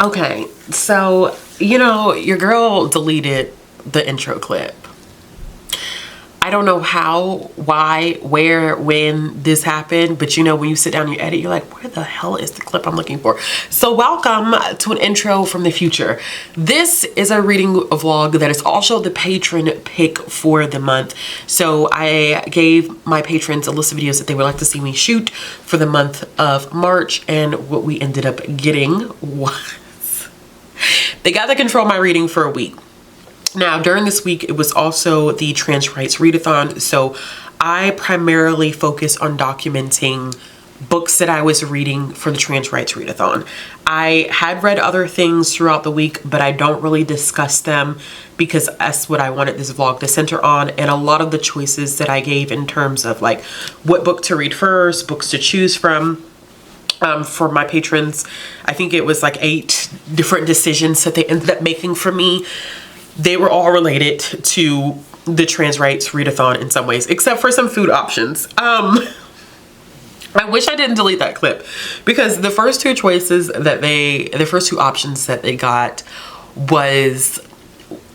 Okay, so, you know, your girl deleted the intro clip. I don't know how, why, where, when this happened, but you know, when you sit down and you edit, you're like, where the hell is the clip I'm looking for? So welcome to an intro from the future. This is a reading vlog that is also the patron pick for the month. So I gave my patrons a list of videos that they would like to see me shoot for the month of March, and what we ended up getting was they got to control my reading for a week. Now, during this week, it was also the Trans Rights Readathon, so I primarily focus on documenting books that I was reading for the Trans Rights Readathon. I had read other things throughout the week, but I don't really discuss them because that's what I wanted this vlog to center on, and a lot of the choices that I gave in terms of like what book to read first, books to choose from, for my patrons, I think it was like 8 different decisions that they ended up making for me. They were all related to the Trans Rights Readathon in some ways, except for some food options. I wish I didn't delete that clip because the first 2 choices that the first 2 options that they got was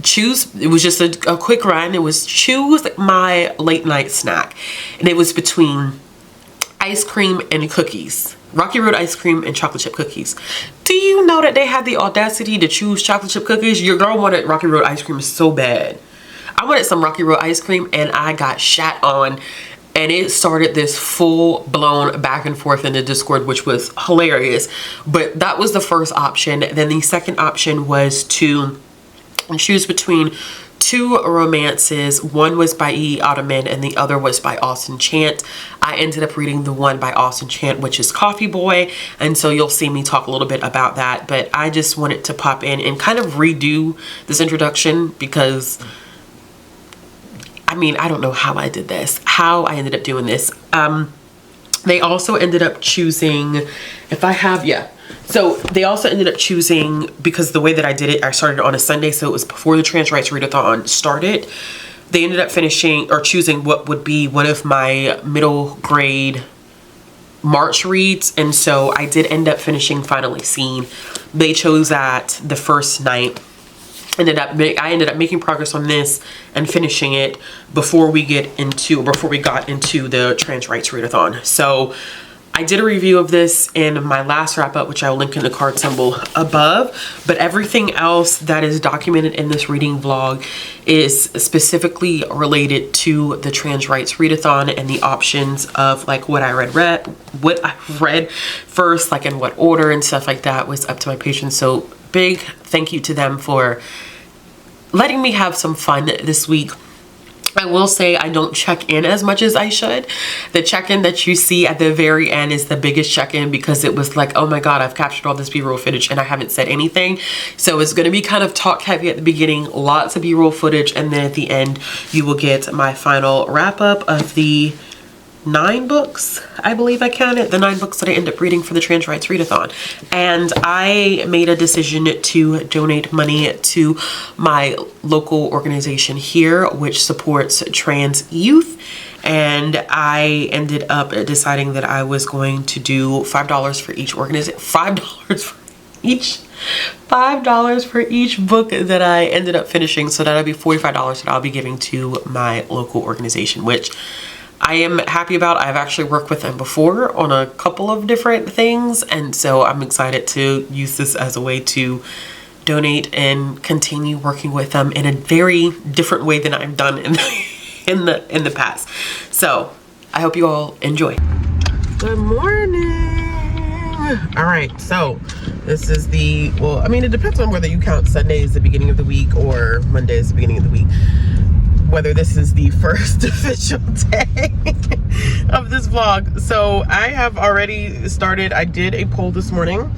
choose, it was just a quick run. It was choose my late night snack. And it was between ice cream and cookies. Rocky Road ice cream and chocolate chip cookies. Do you know that they had the audacity to choose chocolate chip cookies? Your girl wanted Rocky Road ice cream so bad. I wanted some Rocky Road ice cream and I got shat on, and it started this full-blown back and forth in the Discord, which was hilarious. But that was the first option. Then the second option was to choose between 2 romances. One was by E. Ottoman and the other was by Austin Chant. I ended up reading the one by Austin Chant, which is Coffee Boy, and so you'll see me talk a little bit about that. But I just wanted to pop in and kind of redo this introduction because I mean, I don't know how I did this, how I ended up doing this. They also ended up choosing, so they also ended up choosing, because the way that I did it, I started on a Sunday, so it was before the Trans Rights Readathon started. They ended up finishing or choosing what would be one of my middle grade March reads, and so I did end up finishing Finally Seen. They chose that the first night. I ended up making progress on this and finishing it before we got into the Trans Rights Readathon. So I did a review of this in my last wrap up, which I will link in the card symbol above, but everything else that is documented in this reading vlog is specifically related to the Trans Rights Readathon and the options of like what I read first, like in what order and stuff like that was up to my patrons. So big thank you to them for letting me have some fun this week. I will say I don't check in as much as I should. The check-in that you see at the very end is the biggest check-in because it was like, oh my god, I've captured all this b-roll footage and I haven't said anything. So it's going to be kind of talk heavy at the beginning, lots of b-roll footage, and then at the end you will get my final wrap-up of the 9 books, I believe I counted, the 9 books that I end up reading for the Trans Rights Readathon. And I made a decision to donate money to my local organization here, which supports trans youth. And I ended up deciding that I was going to do $5 for each organization, $5 for each book that I ended up finishing. So that'll be $45 that I'll be giving to my local organization, which I am happy about. I've actually worked with them before on a couple of different things, and so I'm excited to use this as a way to donate and continue working with them in a very different way than I've done in the past. So I hope you all enjoy. Good morning. All right, so this is well, I mean, it depends on whether you count Sunday as the beginning of the week or Monday as the beginning of the week, whether this is the first official day of this vlog. So I have already started. I did a poll this morning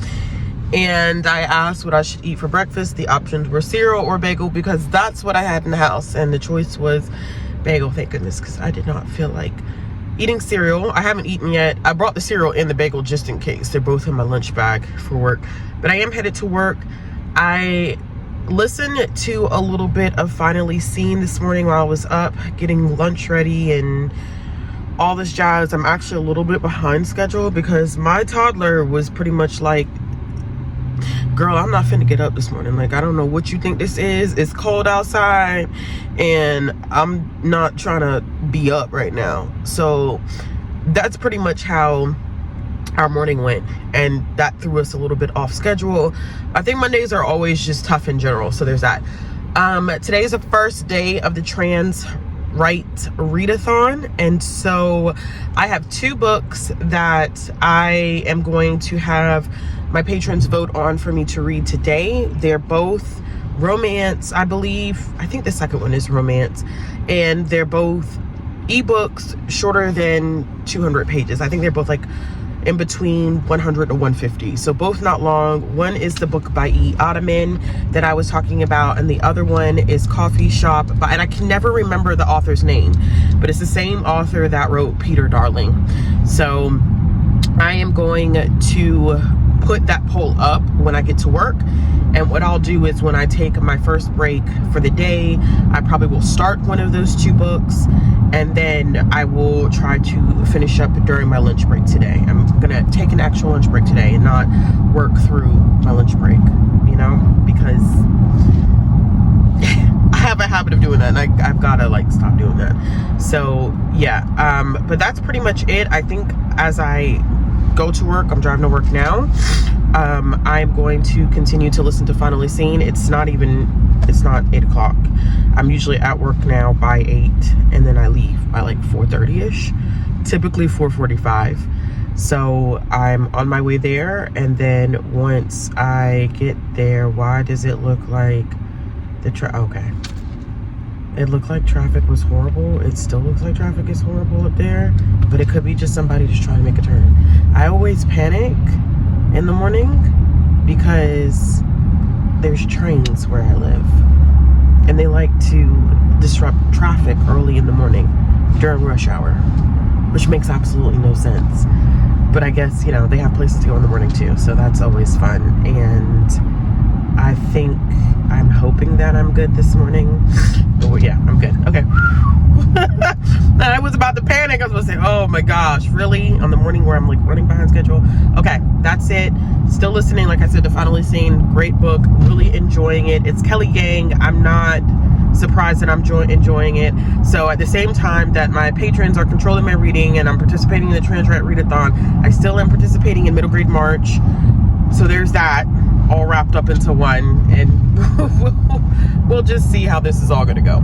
and I asked what I should eat for breakfast. The options were cereal or bagel because that's what I had in the house, and the choice was bagel, thank goodness, because I did not feel like eating cereal. I haven't eaten yet. I brought the cereal and the bagel just in case. They're both in my lunch bag for work, but I am headed to work. I listened to a little bit of Finally Seen this morning while I was up getting lunch ready and all this jazz. I'm actually a little bit behind schedule because my toddler was pretty much like girl, I'm not finna get up this morning. Like, I don't know what you think this is. It's cold outside and I'm not trying to be up right now. So that's pretty much how our morning went, and that threw us a little bit off schedule. I think Mondays are always just tough in general, so there's that. Today is the first day of the Trans Right readathon, and so I have 2 books that I am going to have my patrons vote on for me to read today. They're both romance, I believe. I think the second one is romance, and they're both ebooks shorter than 200 pages. I think they're both like in between 100 and 150, so both not long. One is the book by E. Ottoman that I was talking about, and the other one is Coffee Shop by, and I can never remember the author's name, but it's the same author that wrote Peter Darling. So I am going to put that poll up when I get to work, and what I'll do is when I take my first break for the day, I probably will start one of those 2 books, and then I will try to finish up during my lunch break today. I'm gonna take an actual lunch break today and not work through my lunch break, you know, because I have a habit of doing that, and I've gotta like stop doing that. So yeah, but that's pretty much it. I think as I go to work, I'm driving to work now, I'm going to continue to listen to Finally Seen. It's not 8 o'clock. I'm usually at work now by 8, and then I leave by like 4:30ish, typically 4:45. So I'm on my way there, and then once I get there, why does it look like okay. It looked like traffic was horrible. It still looks like traffic is horrible up there, but it could be just somebody just trying to make a turn. I always panic in the morning because there's trains where I live, and they like to disrupt traffic early in the morning during rush hour, which makes absolutely no sense. But I guess, you know, they have places to go in the morning too, so that's always fun. And I'm hoping that I'm good this morning. Oh yeah, I'm good. Okay. I was about to panic. I was about to say, oh my gosh, really? On the morning where I'm like running behind schedule? Okay, that's it. Still listening, like I said, to Finally Seen. Great book. Really enjoying it. It's Kelly Yang. I'm not surprised that I'm enjoying it. So at the same time that my patrons are controlling my reading and I'm participating in the Trans Right Readathon, I still am participating in Middle Grade March. So there's that, all wrapped up into one, and we'll just see how this is all gonna go.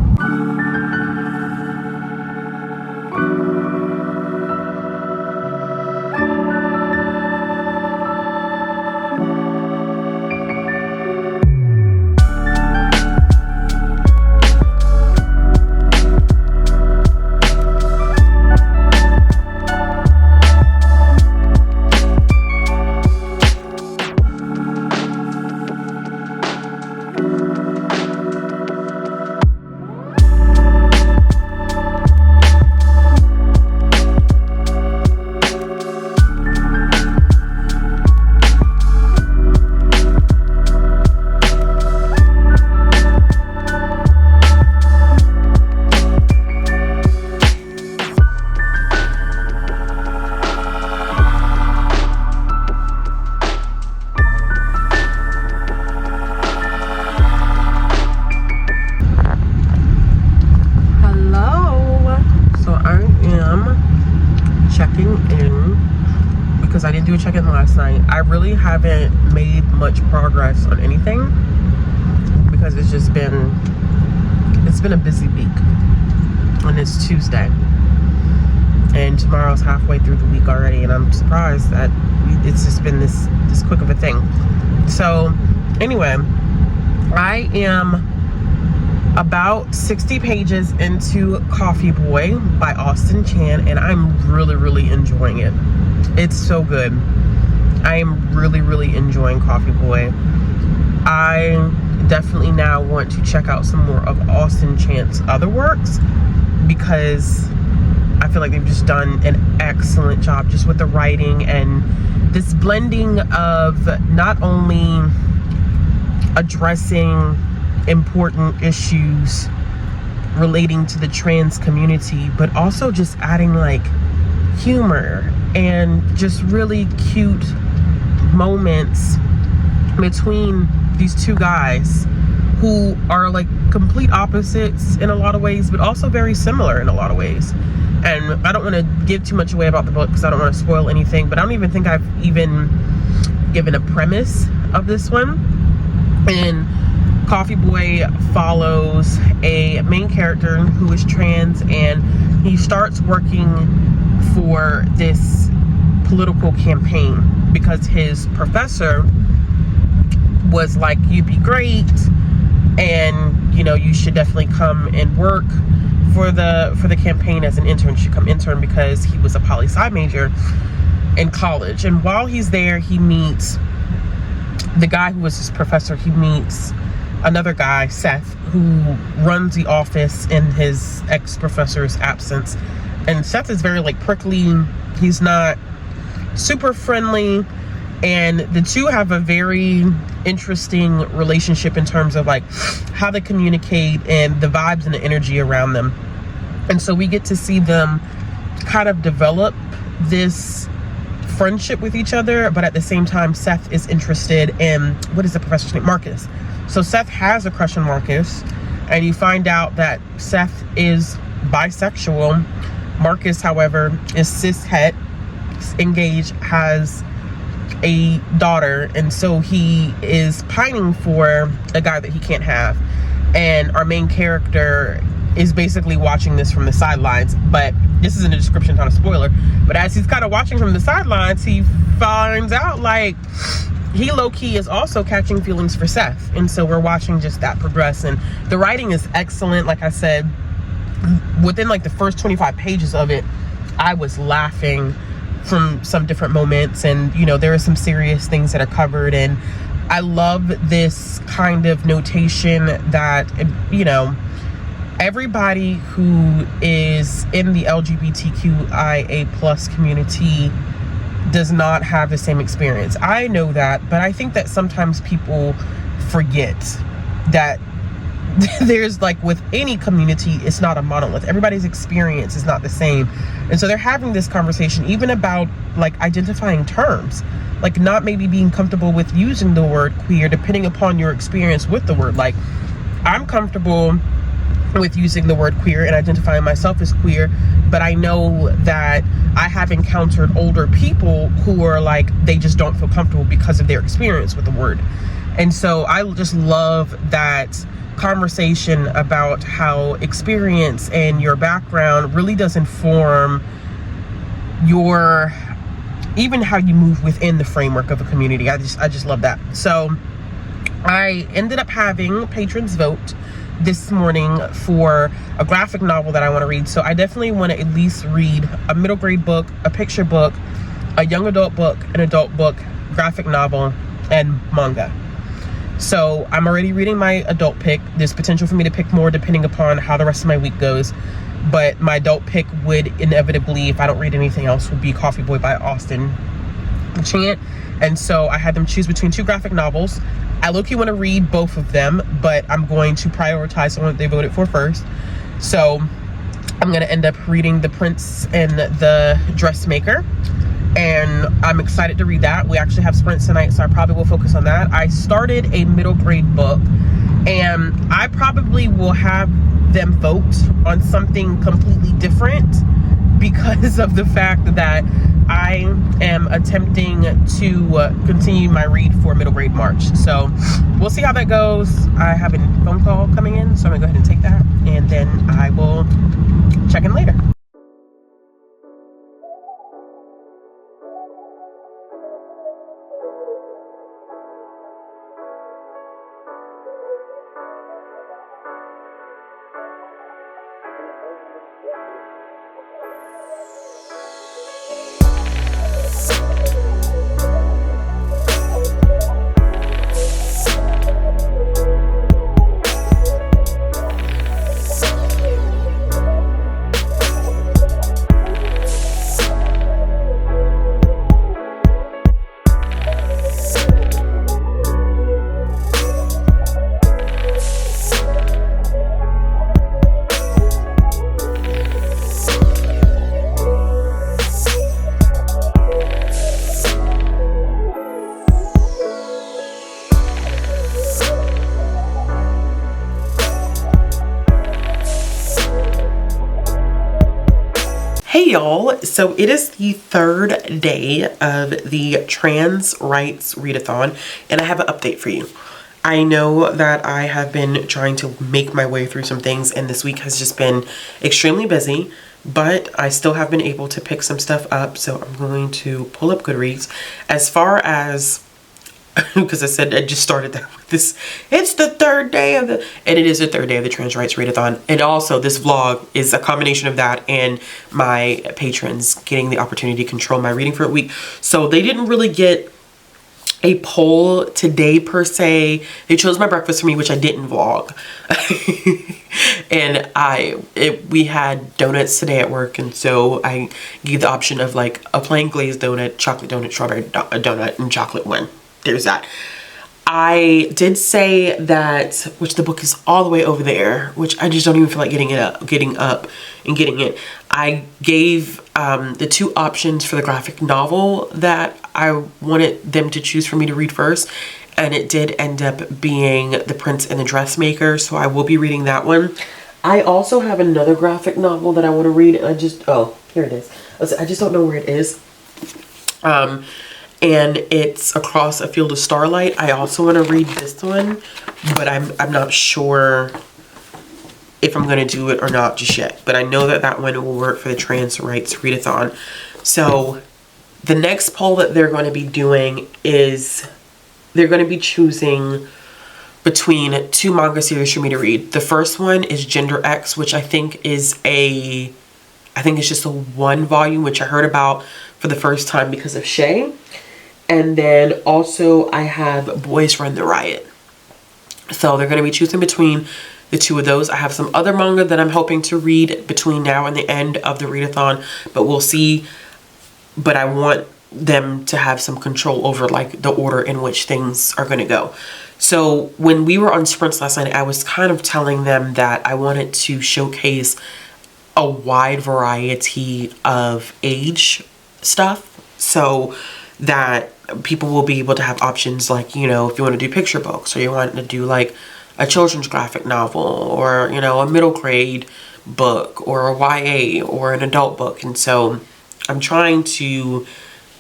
I didn't do a check-in last night. I really haven't made much progress on anything because it's been a busy week, and it's Tuesday, and tomorrow's halfway through the week already, and I'm surprised that it's just been this quick of a thing. So anyway, I am about 60 pages into Coffee Boy by Austin Chan, and I'm really enjoying it. It's so good. I am really enjoying Coffee Boy. I definitely now want to check out some more of Austin Chan's other works because I feel like they've just done an excellent job just with the writing and this blending of not only addressing important issues relating to the trans community, but also just adding like humor and just really cute moments between these two guys who are like complete opposites in a lot of ways, but also very similar in a lot of ways. And I don't want to give too much away about the book because I don't want to spoil anything, but I don't even think I've even given a premise of this one. And Coffee Boy follows a main character who is trans, and he starts working for this political campaign because his professor was like, you'd be great, and you know, you should definitely come and work for the campaign as an intern. You should come intern because he was a poli-sci major in college. And while he's there, he meets the guy who was his professor. He meets another guy, Seth, who runs the office in his ex-professor's absence. And Seth is very like prickly. He's not super friendly, and the two have a very interesting relationship in terms of like how they communicate and the vibes and the energy around them. And so we get to see them kind of develop this friendship with each other, but at the same time Seth is interested in, what is the professor's name? Marcus. So Seth has a crush on Marcus, and you find out that Seth is bisexual. Marcus, however, is cishet, engaged, has a daughter, and so he is pining for a guy that he can't have. And our main character is basically watching this from the sidelines, but this is in the description, not a spoiler. But as he's kind of watching from the sidelines, he finds out like he low-key is also catching feelings for Seth. And so we're watching just that progress, and the writing is excellent. Like I said, within like the first 25 pages of it, I was laughing from some different moments, and you know, there are some serious things that are covered. And I love this kind of notation that, you know, everybody who is in the LGBTQIA plus community does not have the same experience. I know that, but I think that sometimes people forget that there's like, with any community, it's not a monolith. Everybody's experience is not the same. And so they're having this conversation even about like identifying terms, like not maybe being comfortable with using the word queer depending upon your experience with the word. Like, I'm comfortable with using the word queer and identifying myself as queer, but I know that I have encountered older people who are like, they just don't feel comfortable because of their experience with the word. And so I just love that conversation about how experience and your background really does inform your, even how you move within the framework of a community. I just love that. So I ended up having patrons vote this morning for a graphic novel that I want to read. So I definitely want to at least read a middle grade book, a picture book, a young adult book, an adult book, graphic novel, and manga. So I'm already reading my adult pick. There's potential for me to pick more depending upon how the rest of my week goes. But my adult pick would inevitably, if I don't read anything else, would be Coffee Boy by Austin Chant. And so I had them choose between two graphic novels. I low-key want to read both of them, but I'm going to prioritize the one that they voted for first. So I'm going to end up reading The Prince and the Dressmaker, and I'm excited to read that. We actually have sprints tonight, so I probably will focus on that. I started a middle grade book, and I probably will have them vote on something completely different because of the fact that I am attempting to continue my read for middle grade March. So we'll see how that goes. I have a phone call coming in, so I'm gonna go ahead and take that, and then I will check in later. Hey y'all, so it is the third day of the trans rights readathon, and I have an update for you. I know that I have been trying to make my way through some things, and this week has just been extremely busy, but I still have been able to pick some stuff up, so I'm going to pull up Goodreads. As far as because I said I just started that with this. It's the third day of and it is the third day of the Trans Rights Readathon. And also this vlog is a combination of that and my patrons getting the opportunity to control my reading for a week. So they didn't really get a poll today per se. They chose my breakfast for me, which I didn't vlog. And we had donuts today at work, and so I gave the option of like a plain glazed donut, chocolate donut, strawberry donut, and chocolate one. There's that. I did say that, which the book is all the way over there, which I just don't even feel like getting up and getting it. I gave the two options for the graphic novel that I wanted them to choose for me to read first, and it did end up being The Prince and the Dressmaker, so I will be reading that one. I also have another graphic novel that I want to read. Oh, here it is. I just don't know where it is. And it's Across a Field of Starlight. I also want to read this one, but I'm not sure if I'm going to do it or not just yet. But I know that that one will work for the Trans Rights Readathon. So the next poll that they're going to be doing is they're going to be choosing between two manga series for me to read. The first one is Gender X, which I think is just a one volume, which I heard about for the first time because of Shay. And then also I have Boys Run the Riot. So they're going to be choosing between the two of those. I have some other manga that I'm hoping to read between now and the end of the readathon, but we'll see. But I want them to have some control over like the order in which things are going to go. So when we were on sprints last night, I was kind of telling them that I wanted to showcase a wide variety of age stuff, so that people will be able to have options like, you know, if you want to do picture books, or you want to do like a children's graphic novel, or, you know, a middle grade book, or a YA, or an adult book. And so I'm trying to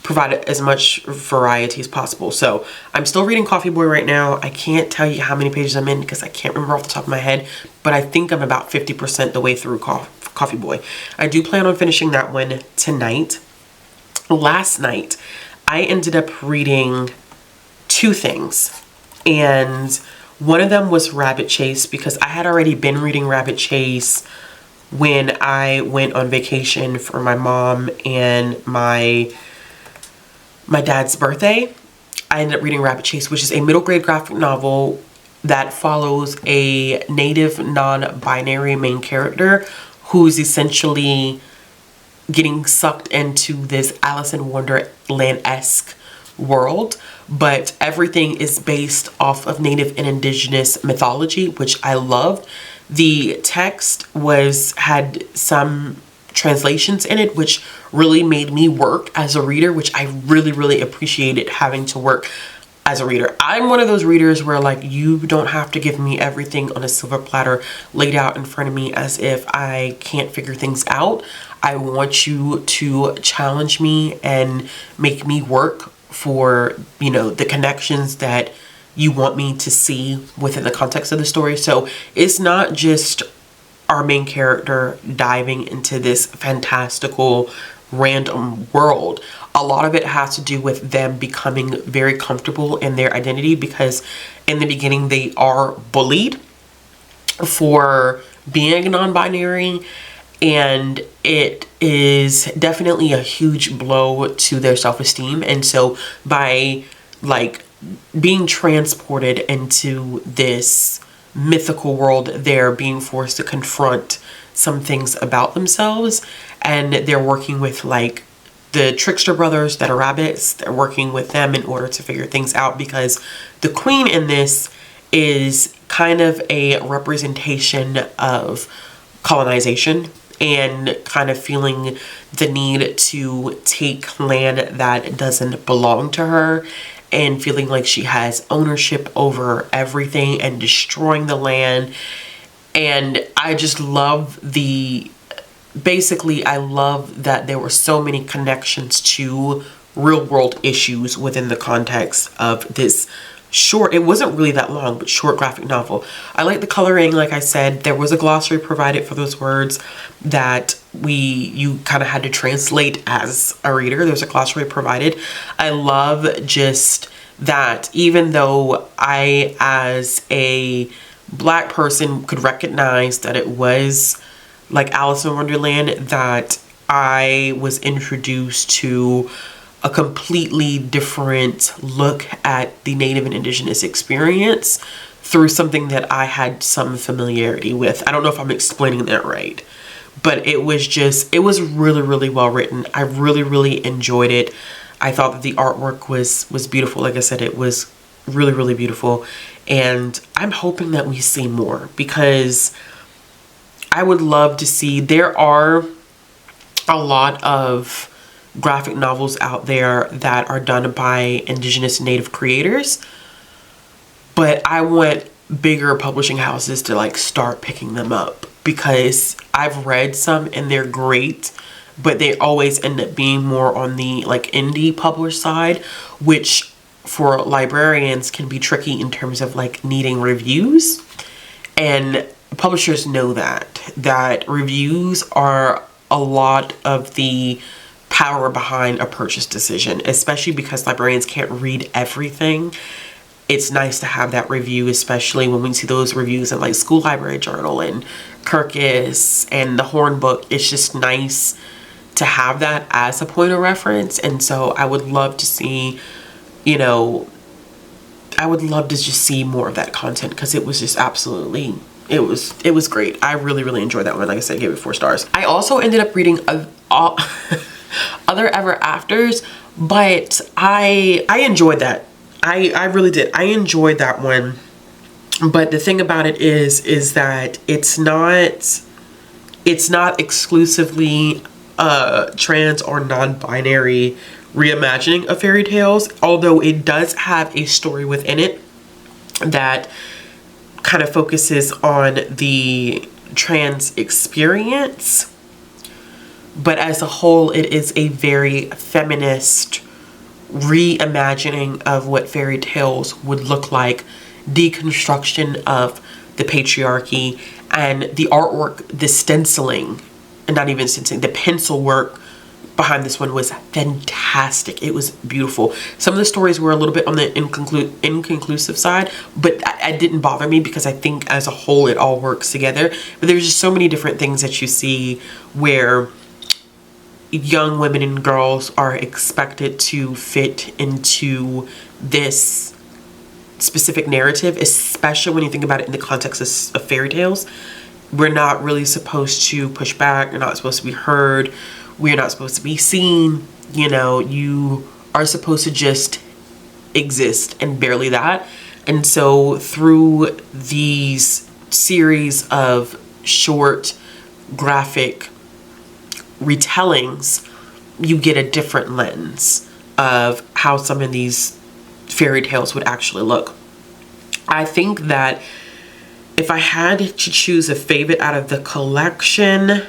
provide as much variety as possible. So I'm still reading Coffee Boy right now. I can't tell you how many pages I'm in because I can't remember off the top of my head, but I think I'm about 50% the way through Coffee Boy. I do plan on finishing that one tonight. Last night, I ended up reading two things, and one of them was Rabbit Chase, because I had already been reading Rabbit Chase when I went on vacation for my mom and my dad's birthday. I ended up reading Rabbit Chase, which is a middle grade graphic novel that follows a native non-binary main character who's essentially getting sucked into this Alice in Wonderland-esque world, but everything is based off of native and indigenous mythology, which I loved. The text had some translations in it, which really made me work as a reader, which I really, really appreciated having to work as a reader. I'm one of those readers where like, you don't have to give me everything on a silver platter laid out in front of me as if I can't figure things out. I want you to challenge me and make me work for, you know, the connections that you want me to see within the context of the story. So it's not just our main character diving into this fantastical random world. A lot of it has to do with them becoming very comfortable in their identity, because in the beginning they are bullied for being non-binary, and it is definitely a huge blow to their self-esteem. And so by like being transported into this mythical world, they're being forced to confront some things about themselves, and they're working with like the trickster brothers that are rabbits. They're working with them in order to figure things out, because the queen in this is kind of a representation of colonization and kind of feeling the need to take land that doesn't belong to her, and feeling like she has ownership over everything and destroying the land. And I just love the basically, I love that there were so many connections to real world issues within the context of this short, it wasn't really that long, but short graphic novel. I like the coloring. Like I said, there was a glossary provided for those words that you kind of had to translate as a reader. There's a glossary provided. I love just that even though I, as a Black person, could recognize that it was like Alice in Wonderland, that I was introduced to a completely different look at the Native and Indigenous experience through something that I had some familiarity with. I don't know if I'm explaining that right, but it was really, really well written. I really, really enjoyed it. I thought that the artwork was beautiful. Like I said, it was really, really beautiful. And I'm hoping that we see more, because I would love to see, there are a lot of graphic novels out there that are done by Indigenous and Native creators, but I want bigger publishing houses to like start picking them up, because I've read some and they're great, but they always end up being more on the like indie published side, which for librarians can be tricky in terms of like needing reviews. And publishers know that reviews are a lot of the power behind a purchase decision, especially because librarians can't read everything. It's nice to have that review, especially when we see those reviews in like School Library Journal and Kirkus and the Horn Book. It's just nice to have that as a point of reference. And so I would love to see, you know, I would love to just see more of that content, because it was just absolutely, it was great. I really, really enjoyed that one. Like I said, I gave it 4 stars. I also ended up reading Other Ever Afters, but I enjoyed that. I really did. I enjoyed that one. But the thing about it is that it's not exclusively trans or non-binary reimagining of fairy tales, although it does have a story within it that kind of focuses on the trans experience. But as a whole, it is a very feminist reimagining of what fairy tales would look like, deconstruction of the patriarchy, and the artwork, the stenciling, and not even stenciling, the pencil work behind this one was fantastic. It was beautiful. Some of the stories were a little bit on the inconclusive side, but it didn't bother me, because I think as a whole it all works together. But there's just so many different things that you see where young women and girls are expected to fit into this specific narrative, especially when you think about it in the context of fairy tales. We're not really supposed to push back. You're not supposed to be heard. We're not supposed to be seen. You know, you are supposed to just exist, and barely that. And so through these series of short graphic retellings, you get a different lens of how some of these fairy tales would actually look. I think that if I had to choose a favorite out of the collection,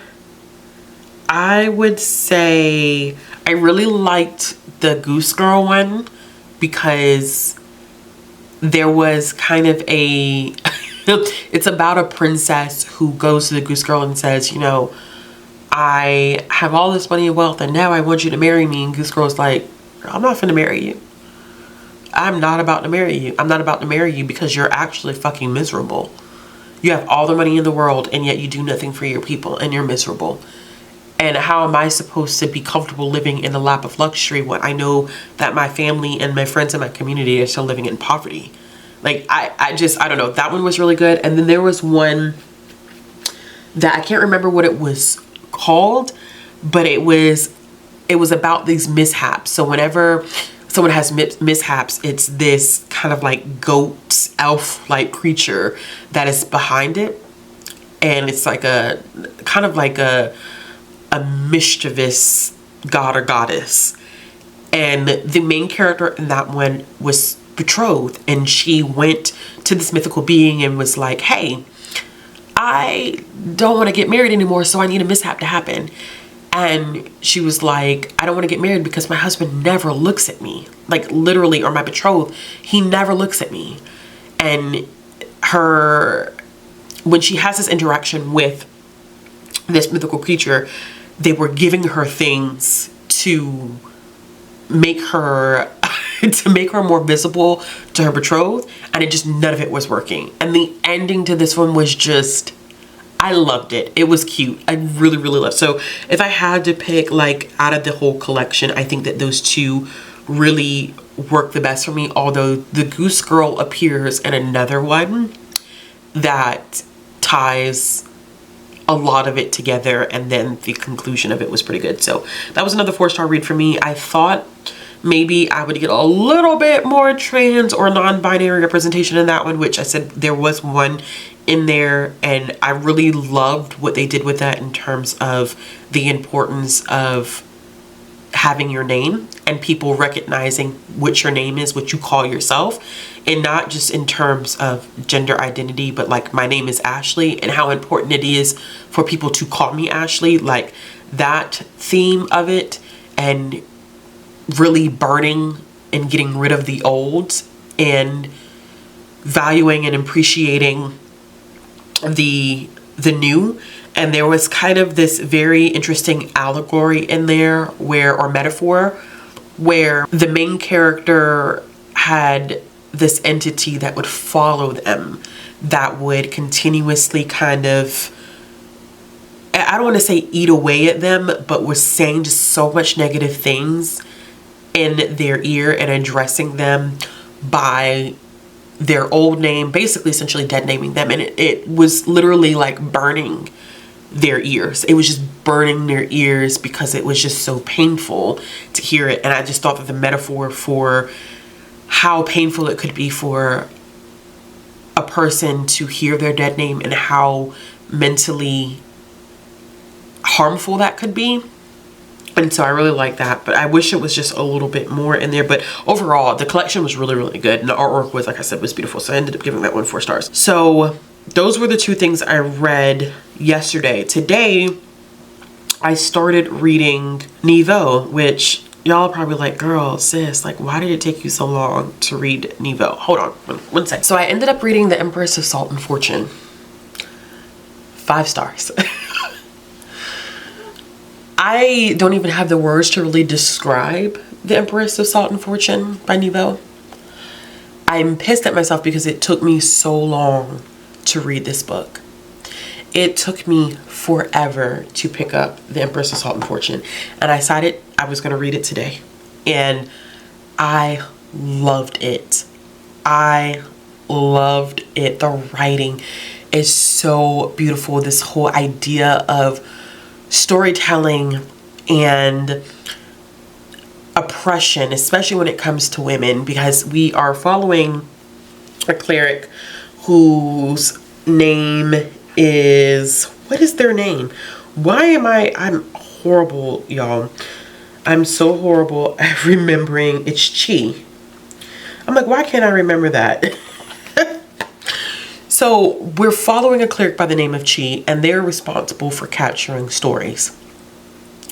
I would say I really liked the Goose Girl one, because there was kind of a it's about a princess who goes to the Goose Girl and says, you know, I have all this money and wealth, and now I want you to marry me. And Goose Girl's like, I'm not finna marry you. I'm not about to marry you. I'm not about to marry you because you're actually fucking miserable. You have all the money in the world, and yet you do nothing for your people, and you're miserable. And how am I supposed to be comfortable living in the lap of luxury when I know that my family and my friends in my community are still living in poverty? Like, I don't know. That one was really good. And then there was one that I can't remember what it was called, but it was about these mishaps. So whenever someone has mishaps, it's this kind of like goat elf-like creature that is behind it, and it's like a kind of like a mischievous god or goddess. And the main character in that one was betrothed, and she went to this mythical being and was like, hey, I don't want to get married anymore, so I need a mishap to happen. And she was like, I don't want to get married because my husband never looks at me. Like literally, or my betrothed, he never looks at me. And when she has this interaction with this mythical creature, they were giving her things to make her more visible to her betrothed, and it just, none of it was working. And the ending to this one was just, I loved it. It was cute. I really, really loved it. So if I had to pick, like, out of the whole collection, I think that those two really work the best for me. Although the Goose Girl appears in another one that ties a lot of it together, and then the conclusion of it was pretty good. So that was another 4-star read for me. I thought maybe I would get a little bit more trans or non-binary representation in that one, which I said there was one in there, and I really loved what they did with that in terms of the importance of having your name and people recognizing what your name is, what you call yourself, and not just in terms of gender identity, but like, my name is Ashley, and how important it is for people to call me Ashley. Like that theme of it, and really burning and getting rid of the old and valuing and appreciating the new. And there was kind of this very interesting allegory in there or metaphor, where the main character had this entity that would follow them, that would continuously kind of, I don't want to say eat away at them, but was saying just so much negative things in their ear and addressing them by their old name, basically essentially dead naming them. And it was literally like burning their ears. It was just burning their ears because it was just so painful to hear it. And I just thought that the metaphor for how painful it could be for a person to hear their dead name, and how mentally harmful that could be. And so I really like that, but I wish it was just a little bit more in there. But overall, the collection was really, really good. And the artwork was, like I said, was beautiful. So I ended up giving that one 4 stars. So those were the two things I read yesterday. Today, I started reading Niveau, which y'all are probably like, girl, sis, like, why did it take you so long to read Niveau? Hold on, one sec. So I ended up reading The Empress of Salt and Fortune. 5 stars. I don't even have the words to really describe The Empress of Salt and Fortune by Niveau. I'm pissed at myself because it took me so long to read this book. It took me forever to pick up The Empress of Salt and Fortune, and I decided I was going to read it today, and I loved it. I loved it. The writing is so beautiful. This whole idea of storytelling and oppression, especially when it comes to women, because we are following a cleric whose name is, what is their name? I'm horrible, y'all. I'm so horrible at remembering. It's Chi. I'm like, why can't I remember that? So we're following a cleric by the name of Chi, and they're responsible for capturing stories.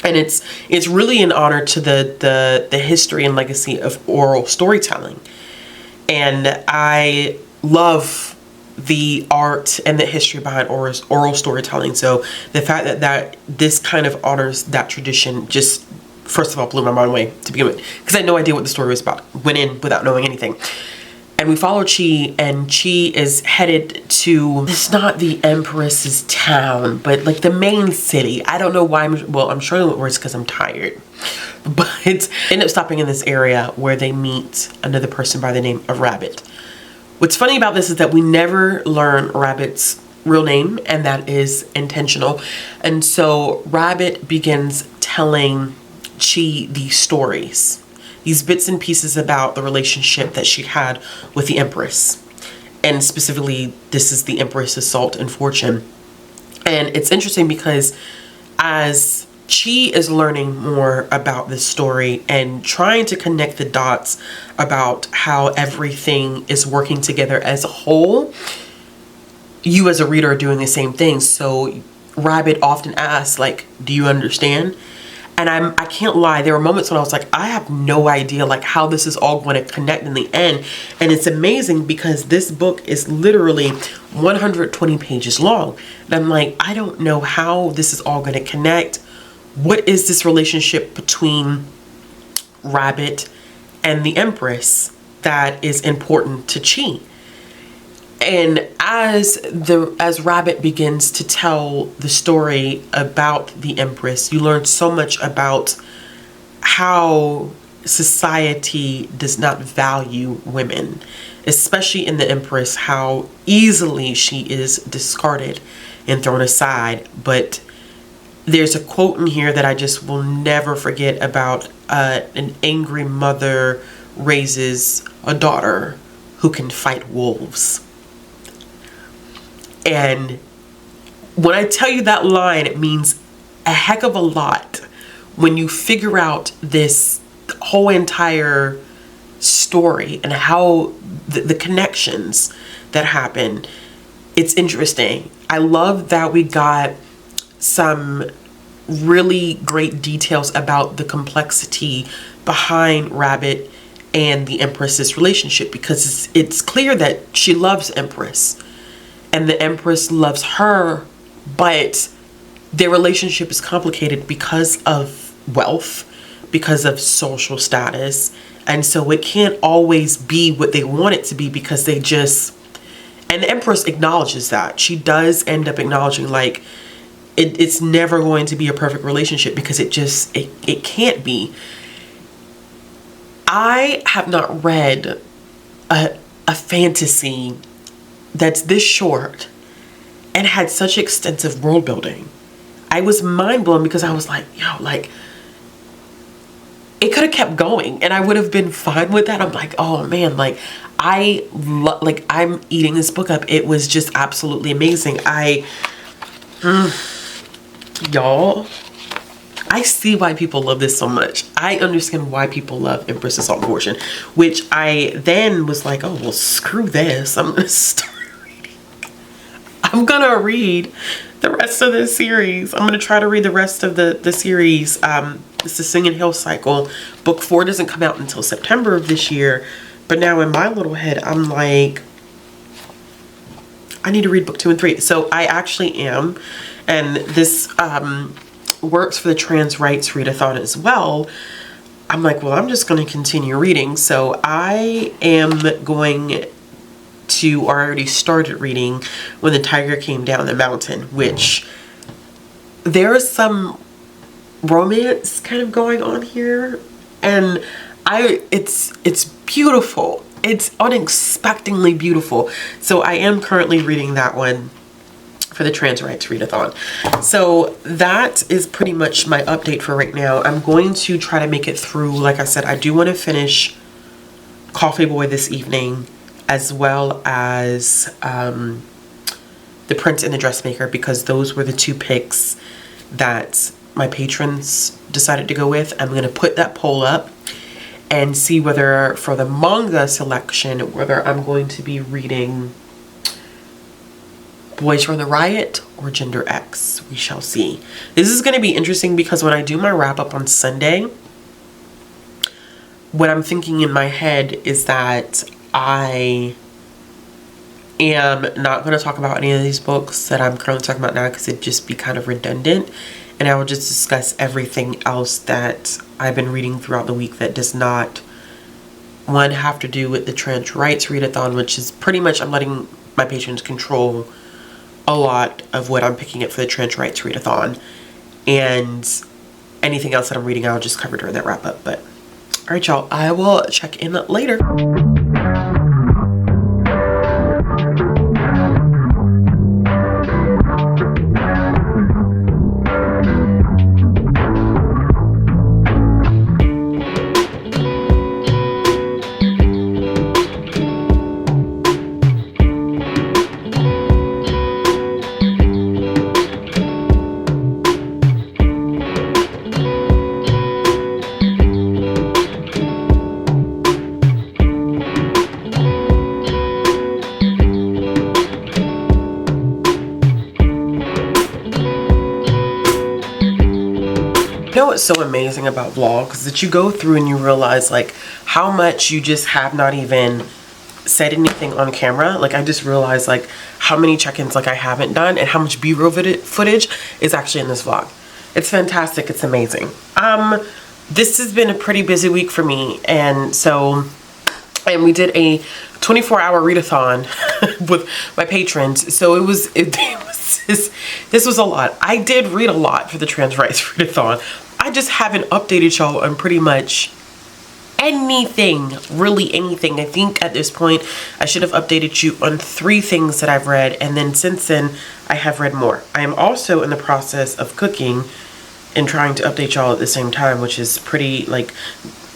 And it's really an honor to the history and legacy of oral storytelling. And I love the art and the history behind oral storytelling. So the fact that this kind of honors that tradition just, first of all, blew my mind away to begin with, because I had no idea what the story was about. Went in without knowing anything. And we follow Chi, and Chi is headed to, it's not the Empress's town, but like the main city. I don't know why. I'm sure it was because I'm tired. But end up stopping in this area where they meet another person by the name of Rabbit. What's funny about this is that we never learn Rabbit's real name, and that is intentional. And so Rabbit begins telling Chi these stories, these bits and pieces about the relationship that she had with the Empress. And specifically, this is the Empress of Salt and Fortune. And it's interesting because as Chi is learning more about this story and trying to connect the dots about how everything is working together as a whole, you as a reader are doing the same thing. So Rabbit often asks, like, do you understand? And I can't lie, there were moments when I was like, I have no idea like how this is all going to connect in the end. And it's amazing because this book is literally 120 pages long. And I'm like, I don't know how this is all going to connect. What is this relationship between Rabbit and the Empress that is important to Chi? And as Rabbit begins to tell the story about the Empress, you learn so much about how society does not value women, especially in the Empress, how easily she is discarded and thrown aside. But there's a quote in here that I just will never forget about an angry mother raises a daughter who can fight wolves. And when I tell you that line, it means a heck of a lot when you figure out this whole entire story and how the connections that happen. It's interesting. I love that we got some really great details about the complexity behind Rabbit and the Empress's relationship, because it's clear that she loves Empress. And the Empress loves her, but their relationship is complicated because of wealth, because of social status. And so it can't always be what they want it to be, because they just, and the Empress acknowledges that. She does end up acknowledging like it's never going to be a perfect relationship, because it can't be. I have not read a fantasy that's this short and had such extensive world building. I was mind blown, because I was like, yo, like, it could have kept going and I would have been fine with that. I'm like, oh man, like I'm eating this book up. It was just absolutely amazing. Y'all, I see why people love this so much. I understand why people love Empress Assault and Fortune, which I then was like, oh, well, screw this. I'm gonna start reading. I'm gonna read the rest of this series. I'm gonna try to read the rest of the series. It's the Singing Hill cycle. Book 4 doesn't come out until September of this year. But now in my little head, I'm like, I need to read book 2 and 3. So I actually am. And this works for the trans rights readathon as well. I'm like, well, I'm just going to continue reading. So I am going to, or I already started reading When the Tiger Came Down the Mountain, which there is some romance kind of going on here. And it's beautiful. It's unexpectedly beautiful. So I am currently reading that one for the Trans Rights Readathon. So that is pretty much my update for right now. I'm going to try to make it through. Like I said, I do want to finish Coffee Boy this evening, as well as The Prince and the Dressmaker, because those were the 2 picks that my patrons decided to go with. I'm going to put that poll up and see whether for the manga selection, whether I'm going to be reading Boys Run the Riot or Gender X. We shall see. This is going to be interesting, because when I do my wrap up on Sunday, what I'm thinking in my head is that I am not going to talk about any of these books that I'm currently talking about now, because it'd just be kind of redundant. And I will just discuss everything else that I've been reading throughout the week that does not, one, have to do with the Trans Rights Readathon, which is pretty much I'm letting my patrons control a lot of what I'm picking up for the Trans Rights Readathon. And anything else that I'm reading, I'll just cover during that wrap up. But all right, y'all, I will check in later. know what's so amazing about vlogs? That you go through and you realize like how much you just have not even said anything on camera. Like I just realized like how many check-ins like I haven't done and how much B-roll footage is actually in this vlog. It's fantastic. It's amazing. This has been a pretty busy week for me, and we did a 24-hour readathon with my patrons. So this was a lot. I did read a lot for the Trans Rights readathon. I just haven't updated y'all on pretty much anything, really anything. I think at this point I should have updated you on 3 things that I've read, and then since then I have read more. I am also in the process of cooking and trying to update y'all at the same time, which is pretty like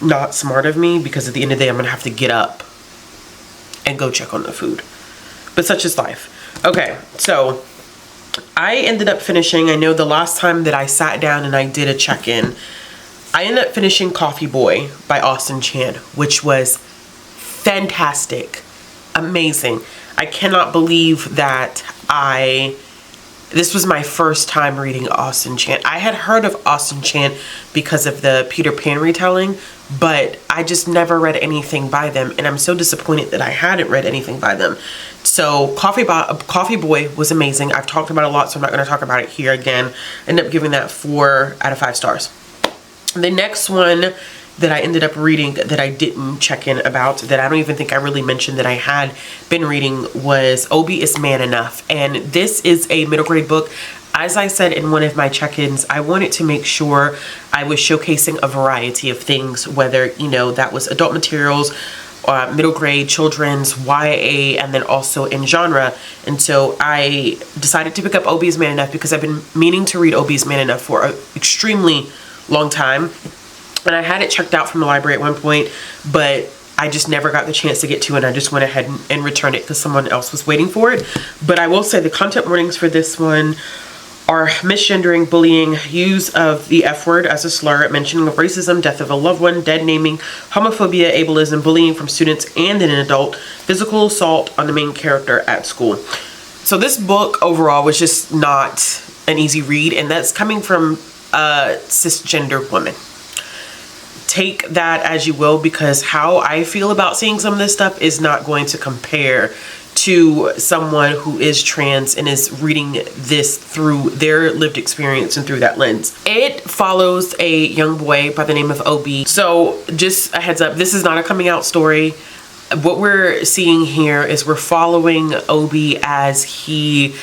not smart of me, because at the end of the day I'm gonna have to get up and go check on the food, but such is life. Okay, so I ended up finishing, I know the last time that I sat down and I did a check-in, I ended up finishing Coffee Boy by Austin Chan, which was fantastic, amazing. I cannot believe that this was my first time reading Austin Chan. I had heard of Austin Chan because of the Peter Pan retelling, but I just never read anything by them, and I'm so disappointed that I hadn't read anything by them. So Coffee Boy was amazing. I've talked about it a lot, so I'm not going to talk about it here again. I ended up giving that 4 out of 5 stars. The next one that I ended up reading that I didn't check in about, that I don't even think I really mentioned that I had been reading, was Obi is Man Enough. And this is a middle grade book. As I said in one of my check-ins, I wanted to make sure I was showcasing a variety of things, whether, you know, that was adult materials, middle grade, children's, YA, and then also in genre. And so I decided to pick up Obi is Man Enough because I've been meaning to read Obi is Man Enough for an extremely long time. And I had it checked out from the library at one point, but I just never got the chance to get to it, and I just went ahead and returned it because someone else was waiting for it. But I will say the content warnings for this one are misgendering, bullying, use of the F word as a slur, mentioning of racism, death of a loved one, dead naming, homophobia, ableism, bullying from students and an adult, physical assault on the main character at school. So this book overall was just not an easy read, and that's coming from a cisgender woman. Take that as you will, because how I feel about seeing some of this stuff is not going to compare to someone who is trans and is reading this through their lived experience and through that lens. It follows a young boy by the name of Obi. So just a heads up, this is not a coming out story. What we're seeing here is we're following Obi as he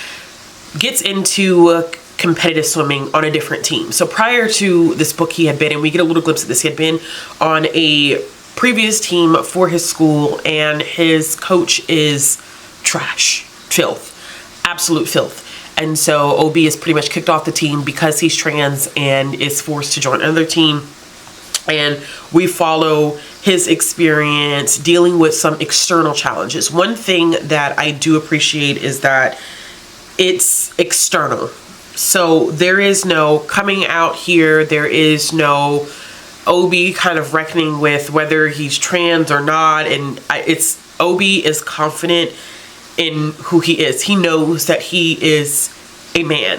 gets into competitive swimming on a different team. So prior to this book, he had been, and we get a little glimpse of this, he had been on a previous team for his school, and his coach is trash, filth, absolute filth. And so Obi is pretty much kicked off the team because he's trans and is forced to join another team. And we follow his experience dealing with some external challenges. One thing that I do appreciate is that it's external. So there is no coming out here. There is no Obi kind of reckoning with whether he's trans or not. And it's Obi is confident in who he is. He knows that he is a man.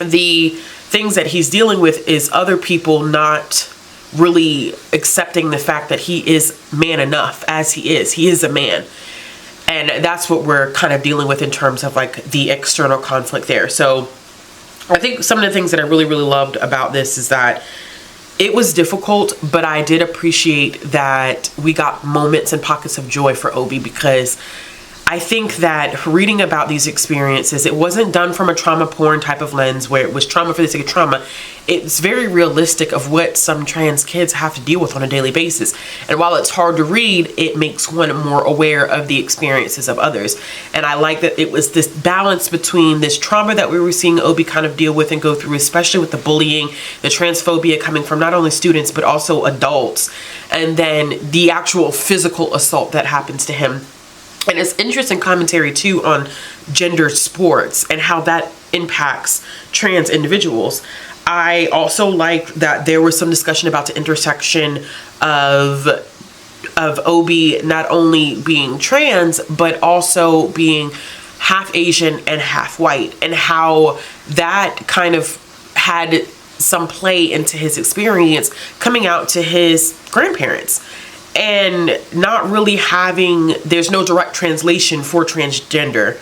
The things that he's dealing with is other people not really accepting the fact that he is man enough as he is. He is a man. And that's what we're kind of dealing with in terms of like the external conflict there. So I think some of the things that I really, really loved about this is that it was difficult, but I did appreciate that we got moments and pockets of joy for Obi, because I think that reading about these experiences, it wasn't done from a trauma porn type of lens where it was trauma for the sake of trauma. It's very realistic of what some trans kids have to deal with on a daily basis. And while it's hard to read, it makes one more aware of the experiences of others. And I like that it was this balance between this trauma that we were seeing Obi kind of deal with and go through, especially with the bullying, the transphobia coming from not only students, but also adults. And then the actual physical assault that happens to him. And it's interesting commentary too on gender sports and how that impacts trans individuals. I also like that there was some discussion about the intersection of Obi not only being trans, but also being half Asian and half white, and how that kind of had some play into his experience coming out to his grandparents, and not really having, there's no direct translation for transgender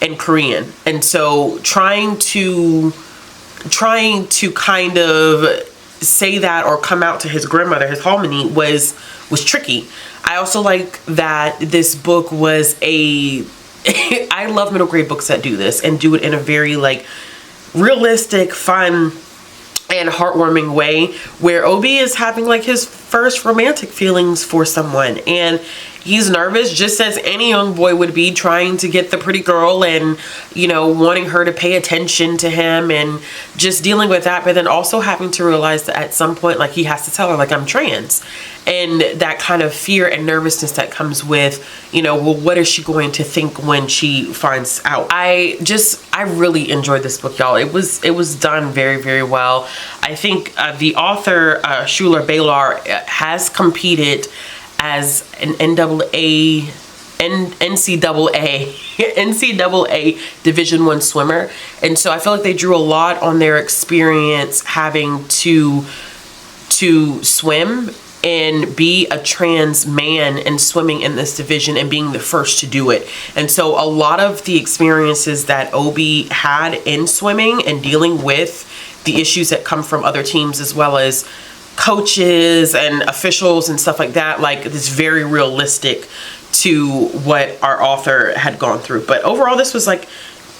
in Korean. And so trying to kind of say that or come out to his grandmother, his harmony, was tricky. I also like that this book was a I love middle grade books that do this and do it in a very like realistic, fun, and heartwarming way, where Obi is having like his first romantic feelings for someone, and he's nervous just as any young boy would be, trying to get the pretty girl and, you know, wanting her to pay attention to him and just dealing with that, but then also having to realize that at some point, like, he has to tell her, like, I'm trans, and that kind of fear and nervousness that comes with, you know, well, what is she going to think when she finds out? I really enjoyed this book, y'all. It was done very, very well. I think the author, Schuler Baylor, has competed as an NCAA Division I swimmer, and so I feel like they drew a lot on their experience having to swim and be a trans man and swimming in this division and being the first to do it. And so a lot of the experiences that Obi had in swimming and dealing with the issues that come from other teams, as well as coaches and officials and stuff like that, like, it's very realistic to what our author had gone through. But overall, this was like,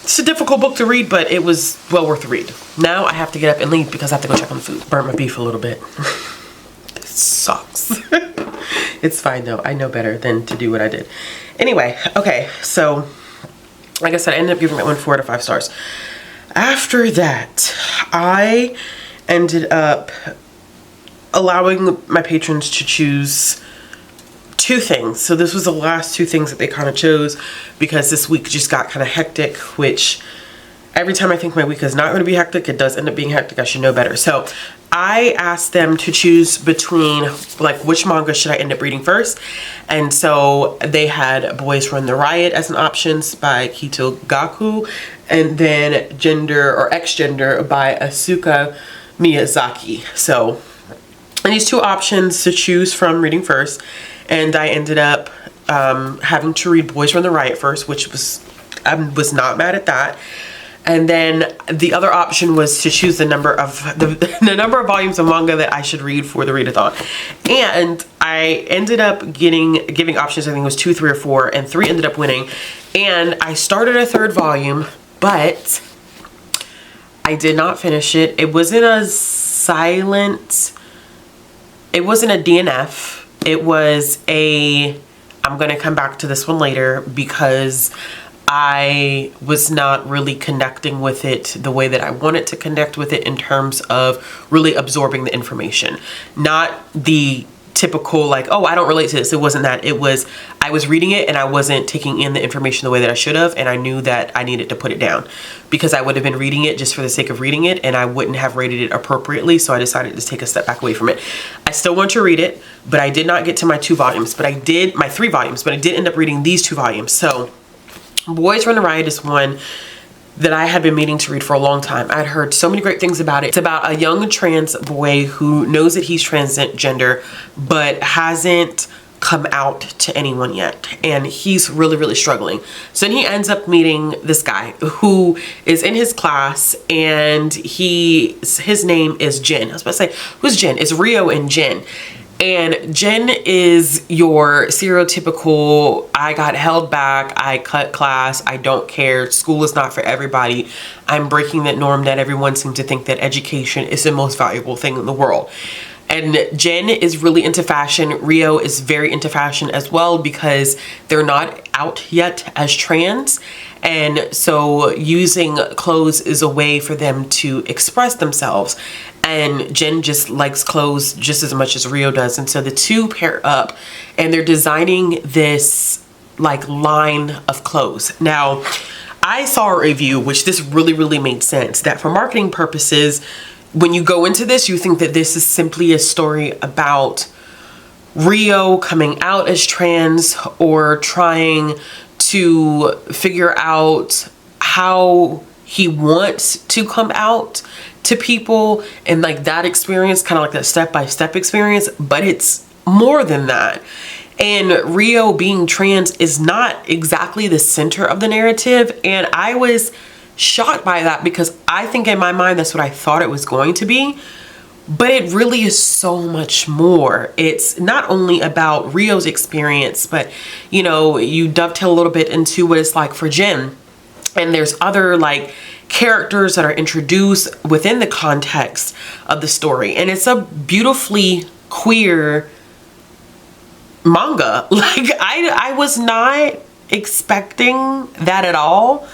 it's a difficult book to read, but it was well worth the read. Now I have to get up and leave because I have to go check on the food. Burnt my beef a little bit. It sucks. It's fine though. I know better than to do what I did. Anyway, okay, so like I said, I ended up giving that one 4 out of 5 stars. After that, I ended up allowing my patrons to choose 2 things. So this was the last 2 things that they kind of chose, because this week just got kind of hectic, which every time I think my week is not going to be hectic, it does end up being hectic. I should know better. So I asked them to choose between, like, which manga should I end up reading first. And so they had Boys Run the Riot as an options by Kito Gaku, and then Gender or X-Gender by Asuka Miyazaki. So these 2 options to choose from reading first, and I ended up having to read Boys Run the Riot first, which was, I was not mad at that. And then the other option was to choose the number of the number of volumes of manga that I should read for the readathon. And I ended up giving options. I think it was 2, 3, or 4, and 3 ended up winning. And I started a 3rd volume, but I did not finish it. It wasn't a DNF. It was a, I'm gonna come back to this one later, because I was not really connecting with it the way that I wanted to connect with it, in terms of really absorbing the information. Not the typical, like, oh, I don't relate to this. It wasn't that. It was, I was reading it and I wasn't taking in the information the way that I should have, and I knew that I needed to put it down, because I would have been reading it just for the sake of reading it, and I wouldn't have rated it appropriately. So I decided to take a step back away from it. I still want to read it, but I did not get to my 2 volumes, but I did my 3 volumes, but I did end up reading these 2 volumes. So Boys Run the Riot is one that I had been meaning to read for a long time. I'd heard so many great things about it. It's about a young trans boy who knows that he's transgender, but hasn't come out to anyone yet, and he's really, really struggling. So then he ends up meeting this guy who is in his class, and his name is Jin. I was about to say, who's Jin? It's Rio and Jin. And Jen is your stereotypical, I got held back, I cut class, I don't care, school is not for everybody, I'm breaking that norm that everyone seems to think that education is the most valuable thing in the world. And Jen is really into fashion. Rio is very into fashion as well, because they're not out yet as trans. And so using clothes is a way for them to express themselves. And Jen just likes clothes just as much as Rio does. And so the 2 pair up, and they're designing this like line of clothes. Now, I saw a review, which this really, really made sense, that for marketing purposes, when you go into this, you think that this is simply a story about Rio coming out as trans, or trying to figure out how he wants to come out to people and like that experience, kind of like that step-by-step experience, but it's more than that. And Rio being trans is not exactly the center of the narrative, and I was shocked by that because I think in my mind that's what I thought it was going to be, but it really is so much more. It's not only about Rio's experience, but you know, you dovetail a little bit into what it's like for Jen, and there's other like characters that are introduced within the context of the story, and it's a beautifully queer manga. Like I was not expecting that at all.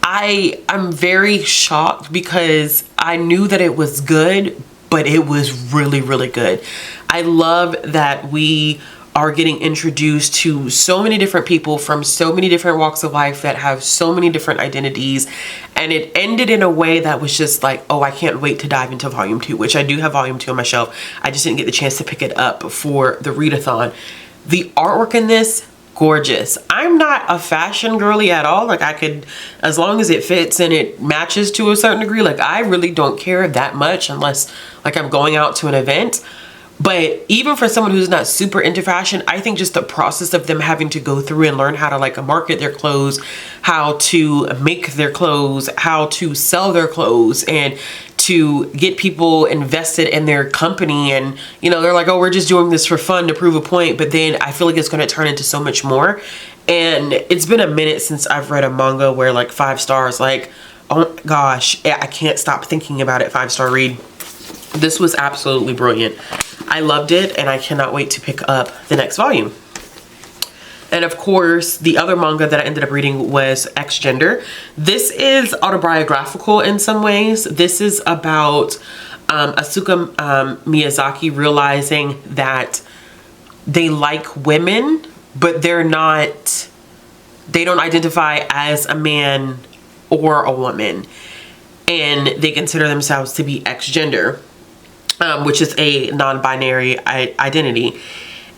I'm very shocked because I knew that it was good, but it was really, really good. I love that we are getting introduced to so many different people from so many different walks of life that have so many different identities, and it ended in a way that was just like, oh, I can't wait to dive into volume 2, which I do have volume 2 on my shelf. I just didn't get the chance to pick it up for the readathon. The artwork in this, gorgeous. I'm not a fashion girly at all. Like I could, as long as it fits and it matches to a certain degree, like I really don't care that much unless like I'm going out to an event. But even for someone who's not super into fashion, I think just the process of them having to go through and learn how to like market their clothes, how to make their clothes, how to sell their clothes, and to get people invested in their company. And you know, they're like, oh, we're just doing this for fun to prove a point, but then I feel like it's going to turn into so much more. And it's been a minute since I've read a manga where like 5 stars, like, oh gosh, I can't stop thinking about it. 5-star read. This was absolutely brilliant. I loved it, and I cannot wait to pick up the next volume. And of course, the other manga that I ended up reading was X Gender. This is autobiographical in some ways. This is about Asuka Miyazaki realizing that they like women, but they don't identify as a man or a woman, and they consider themselves to be X Gender. Which is a non-binary identity.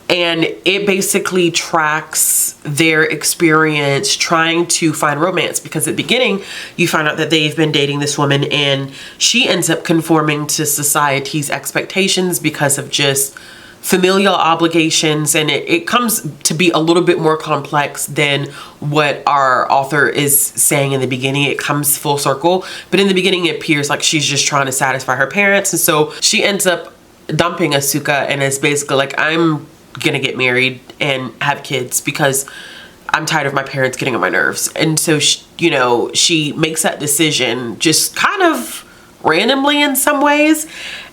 And it basically tracks their experience trying to find romance, because at the beginning you find out that they've been dating this woman and she ends up conforming to society's expectations because of just familial obligations, and it comes to be a little bit more complex than what our author is saying in the beginning. It comes full circle, but in the beginning it appears like she's just trying to satisfy her parents, and so she ends up dumping Asuka and is basically like, I'm gonna get married and have kids because I'm tired of my parents getting on my nerves. And so she makes that decision just kind of randomly in some ways,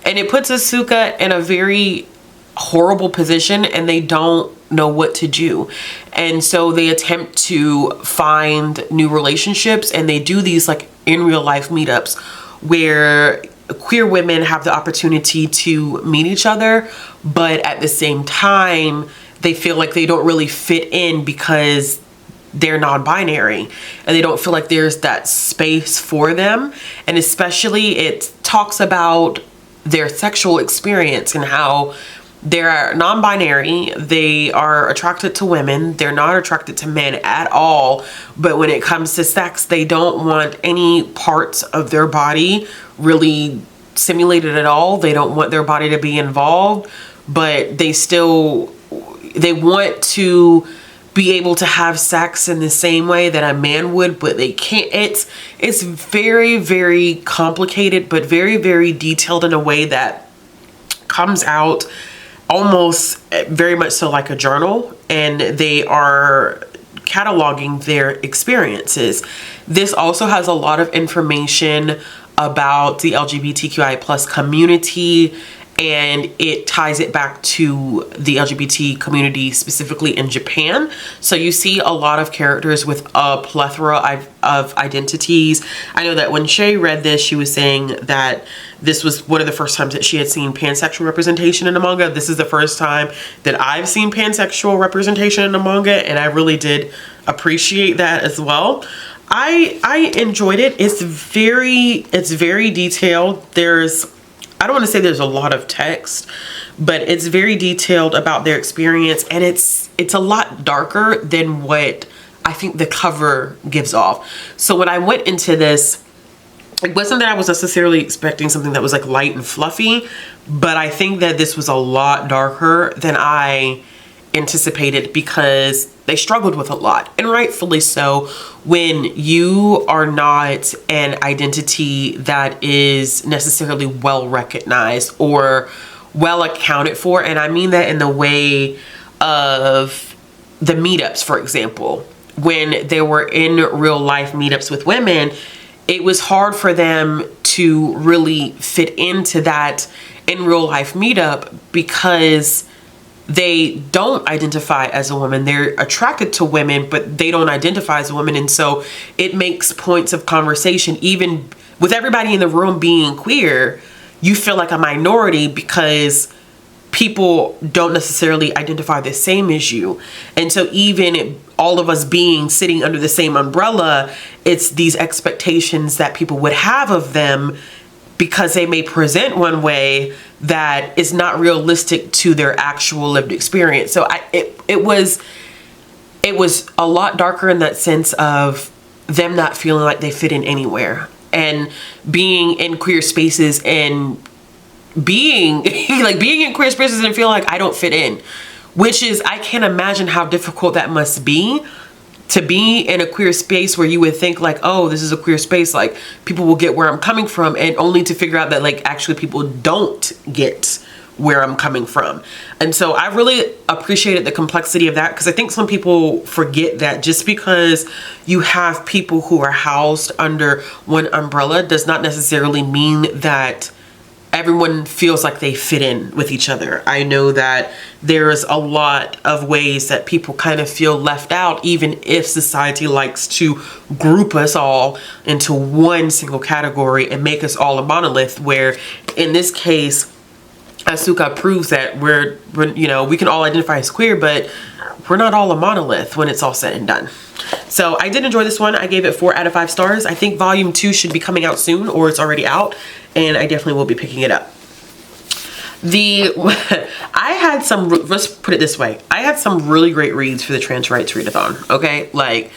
and it puts Asuka in a very horrible position, and they don't know what to do. And so they attempt to find new relationships, and they do these like in real life meetups where queer women have the opportunity to meet each other, but at the same time they feel like they don't really fit in because they're non-binary, and they don't feel like there's that space for them. And especially it talks about their sexual experience and how they're non-binary, they are attracted to women, they're not attracted to men at all, but when it comes to sex, they don't want any parts of their body really simulated at all. They don't want their body to be involved, but they want to be able to have sex in the same way that a man would, but they can't. It's very, very complicated, but very, very detailed in a way that comes out almost very much so like a journal, and they are cataloging their experiences. This also has a lot of information about the LGBTQI plus community, and it ties it back to the LGBT community specifically in Japan. So you see a lot of characters with a plethora of identities. I know that when Shay read this, she was saying that this was one of the first times that she had seen pansexual representation in a manga. This is the first time that I've seen pansexual representation in a manga, and I really did appreciate that as well. I enjoyed it. It's very detailed. I don't want to say there's a lot of text, but it's very detailed about their experience, and it's a lot darker than what I think the cover gives off. So when I went into this, it wasn't that I was necessarily expecting something that was like light and fluffy, but I think that this was a lot darker than I anticipated because they struggled with a lot, and rightfully so. When you are not an identity that is necessarily well recognized or well accounted for, and I mean that in the way of the meetups, for example, when they were in real life meetups with women, it was hard for them to really fit into that in real life meetup because they don't identify as a woman. They're attracted to women, but they don't identify as a woman. And so it makes points of conversation, even with everybody in the room being queer, you feel like a minority because people don't necessarily identify the same as you. And so even all of us being sitting under the same umbrella, it's these expectations that people would have of them because they may present one way that is not realistic to their actual lived experience. So it was a lot darker in that sense of them not feeling like they fit in anywhere, and being in queer spaces and being in queer spaces and feel like I don't fit in, which is, I can't imagine how difficult that must be to be in a queer space where you would think like, oh, this is a queer space, like people will get where I'm coming from, and only to figure out that like actually people don't get where I'm coming from. And so I really appreciated the complexity of that, because I think some people forget that just because you have people who are housed under one umbrella does not necessarily mean that everyone feels like they fit in with each other. I know that there's a lot of ways that people kind of feel left out, even if society likes to group us all into one single category and make us all a monolith, where in this case, Asuka proves that we're you know, we can all identify as queer, but we're not all a monolith when it's all said and done. So I did enjoy this one. I gave it 4 out of 5 stars. I think volume 2 should be coming out soon, or it's already out, and I definitely will be picking it up. I had some, let's put it this way, I had some really great reads for the Trans Rights Readathon. Okay, like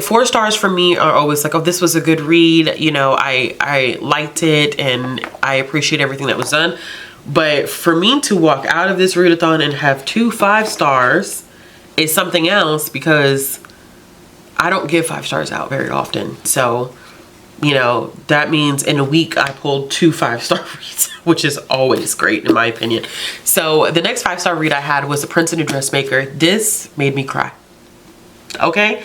4 stars for me are always like, oh, this was a good read, you know, I liked it and I appreciate everything that was done. But for me to walk out of this readathon and have 2 5 stars is something else, because I don't give 5 stars out very often. So, you know, that means in a week I pulled 2 5-star reads, which is always great in my opinion. So the next 5-star read I had was The Prince and the Dressmaker. This made me cry. Okay,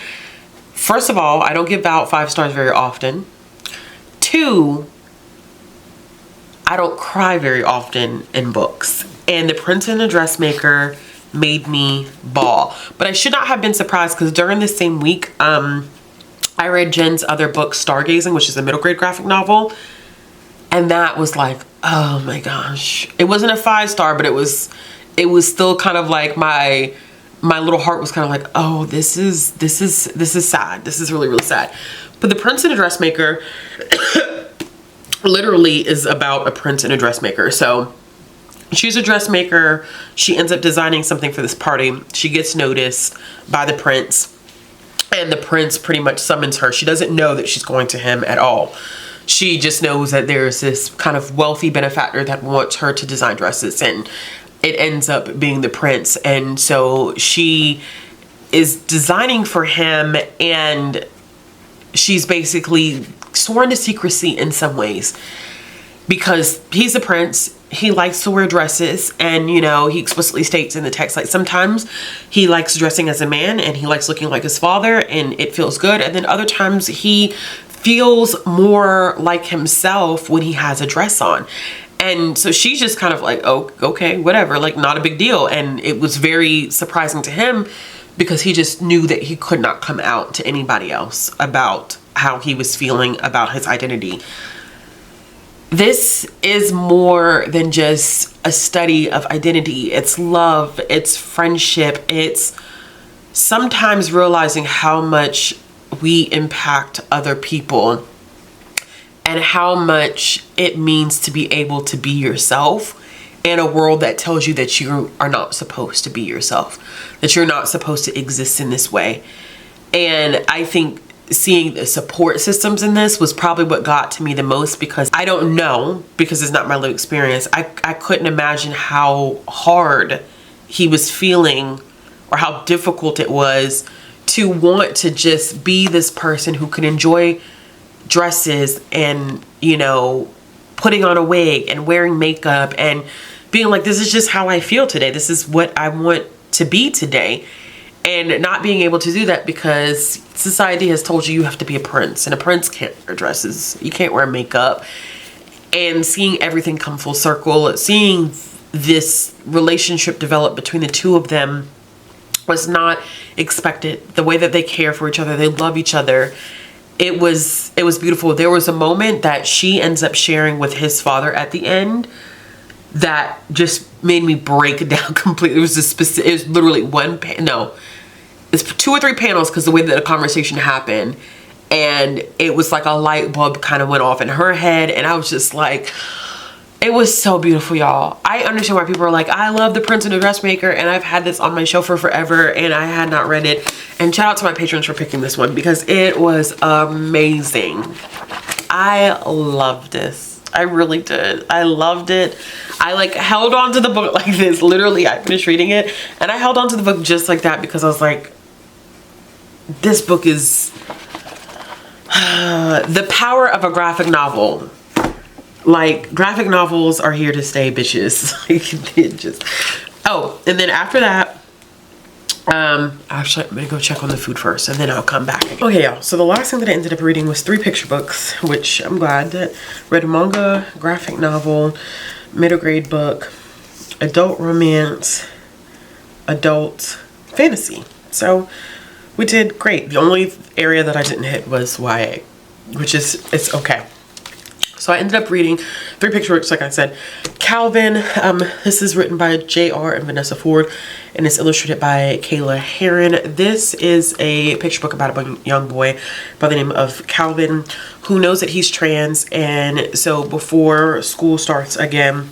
first of all, I don't give out 5 stars very often. 2, I don't cry very often in books, and The Prince and the Dressmaker made me bawl. But I should not have been surprised, because during this same week I read Jen's other book, Stargazing, which is a middle grade graphic novel, and that was like, oh my gosh, it wasn't a 5-star, but it was still kind of like my little heart was kind of like, oh, this is sad. This is really, really sad. But The Prince and a Dressmaker literally is about a prince and a dressmaker. So she's a dressmaker. She ends up designing something for this party. She gets noticed by the prince, and the prince pretty much summons her. She doesn't know that she's going to him at all. She just knows that there's this kind of wealthy benefactor that wants her to design dresses, and it ends up being the prince. And so she is designing for him, and she's basically sworn to secrecy in some ways, because he's a prince. He likes to wear dresses, and you know, he explicitly states in the text, like, sometimes he likes dressing as a man and he likes looking like his father and it feels good, and then other times he feels more like himself when he has a dress on. And so she's just kind of like, oh, okay, whatever, like, not a big deal. And it was very surprising to him, because he just knew that he could not come out to anybody else about how he was feeling about his identity. This is more than just a study of identity. It's love, it's friendship, it's sometimes realizing how much we impact other people and how much it means to be able to be yourself in a world that tells you that you are not supposed to be yourself, that you're not supposed to exist in this way. And I think seeing the support systems in this was probably what got to me the most, because I don't know, because it's not my lived experience. I couldn't imagine how hard he was feeling, or how difficult it was to want to just be this person who could enjoy dresses and, you know, putting on a wig and wearing makeup and being like, this is just how I feel today. This is what I want to be today. And not being able to do that because society has told you have to be a prince, and a prince can't wear dresses. You can't wear makeup. And seeing everything come full circle, seeing this relationship develop between the two of them was not expected. The way that they care for each other, they love each other. It was beautiful. There was a moment that she ends up sharing with his father at the end that just made me break down completely. It was a specific, it was literally it's 2 or 3 panels, because the way that the conversation happened, and it was like a light bulb kind of went off in her head, and I was just like, it was so beautiful, y'all. I understand why people are like, I love The Prince and the Dressmaker, and I've had this on my shelf for forever, and I had not read it. And shout out to my patrons for picking this one, because it was amazing. I loved this. I really did. I loved it. I like held on to the book like this. Literally, I finished reading it and I held on to the book just like that, because I was like, this book is the power of a graphic novel. Like, graphic novels are here to stay, bitches. Like, it just, oh, and then after that, actually, I'm gonna go check on the food first, and then I'll come back. Okay, y'all, so the last thing that I ended up reading was 3 picture books, which I'm glad that. Read a manga, graphic novel, middle grade book, adult romance, adult fantasy. So we did great. The only area that I didn't hit was YA, which is, it's okay. So I ended up reading 3 picture books, like I said. Calvin, this is written by J.R. and Vanessa Ford, and it's illustrated by Kayla Herron. This is a picture book about a young boy by the name of Calvin who knows that he's trans, and so before school starts again,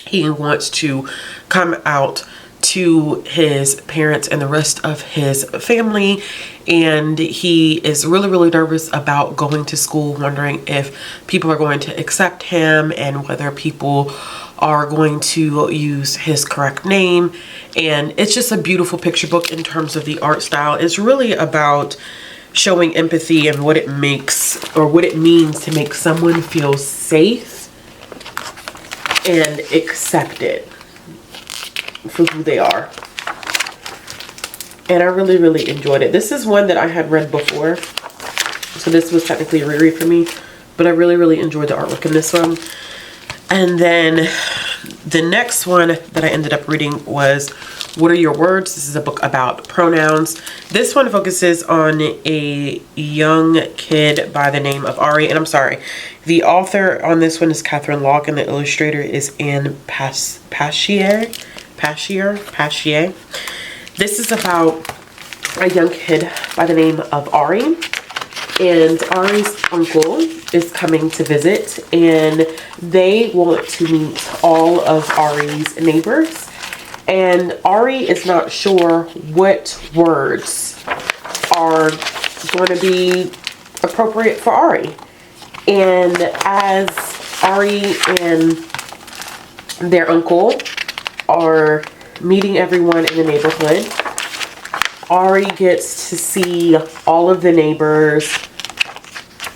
he wants to come out to his parents and the rest of his family, and he is really nervous about going to school, wondering if people are going to accept him and whether people are going to use his correct name. And it's just a beautiful picture book in terms of the art style. It's really about showing empathy and what it makes, or what it means to make someone feel safe and accepted for who they are. And I really enjoyed it. This is one that I had read before, so this was technically a reread for me, but I really enjoyed the artwork in this one. And then the next one that I ended up reading was What Are Your Words? This is a book about pronouns. This one focuses on a young kid by the name of Ari, and I'm sorry, the author on this one is Catherine Locke, and the illustrator is Anne Pashier. This is about a young kid by the name of Ari, and Ari's uncle is coming to visit, and they want to meet all of Ari's neighbors, and Ari is not sure what words are going to be appropriate for Ari. And as Ari and their uncle are meeting everyone in the neighborhood, Ari gets to see all of the neighbors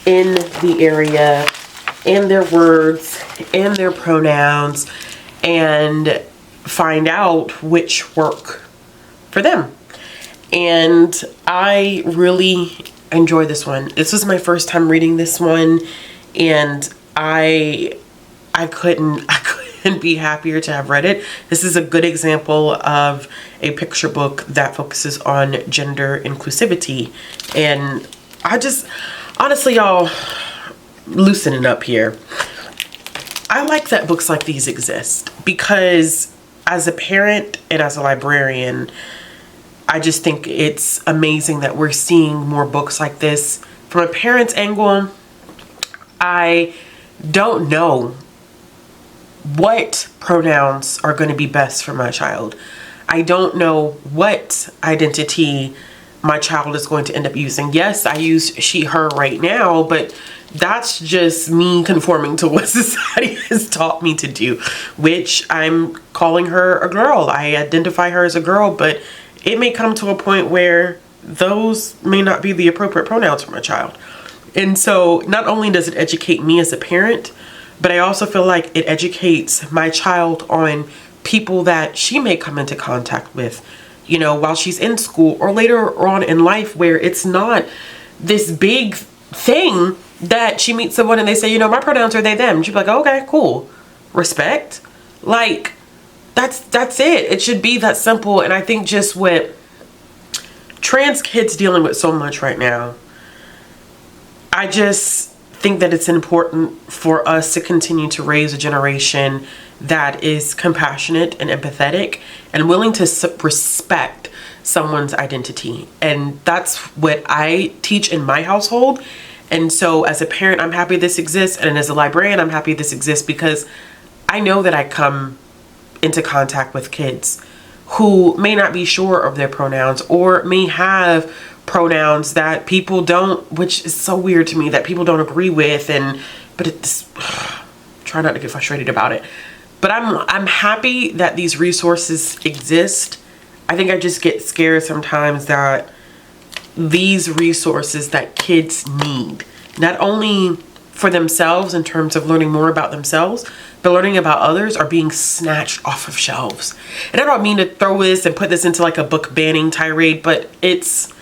in the area and their words and their pronouns, and find out which work for them. And I really enjoyed this one. This was my first time reading this one, and I couldn't be happier to have read it. This is a good example of a picture book that focuses on gender inclusivity. And I just, honestly, y'all, loosening up here. I like that books like these exist, because as a parent and as a librarian, I just think it's amazing that we're seeing more books like this. From a parent's angle, I don't know what pronouns are going to be best for my child. I don't know what identity my child is going to end up using. Yes, I use she, her right now, but that's just me conforming to what society has taught me to do, which I'm calling her a girl. I identify her as a girl, but it may come to a point where those may not be the appropriate pronouns for my child. And so not only does it educate me as a parent, but I also feel like it educates my child on people that she may come into contact with, you know, while she's in school or later on in life, where it's not this big thing that she meets someone and they say, you know, my pronouns are they, them. She'd be like, oh, okay, cool. Respect. Like, that's it. It should be that simple. And I think just with trans kids dealing with so much right now, I just think that it's important for us to continue to raise a generation that is compassionate and empathetic and willing to respect someone's identity. And that's what I teach in my household. And so as a parent, I'm happy this exists. And as a librarian, I'm happy this exists because I know that I come into contact with kids who may not be sure of their pronouns or may have pronouns that people don't, which is so weird to me, that people don't agree with. But it's, try not to get frustrated about it. But I'm happy that these resources exist. I think I just get scared sometimes that these resources that kids need, not only for themselves in terms of learning more about themselves, but learning about others, are being snatched off of shelves. And I don't mean to throw this and put this into like a book banning tirade, but it's,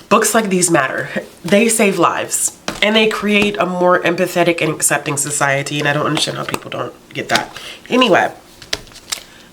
books like these matter. They save lives and they create a more empathetic and accepting society. And I don't understand how people don't get that. Anyway,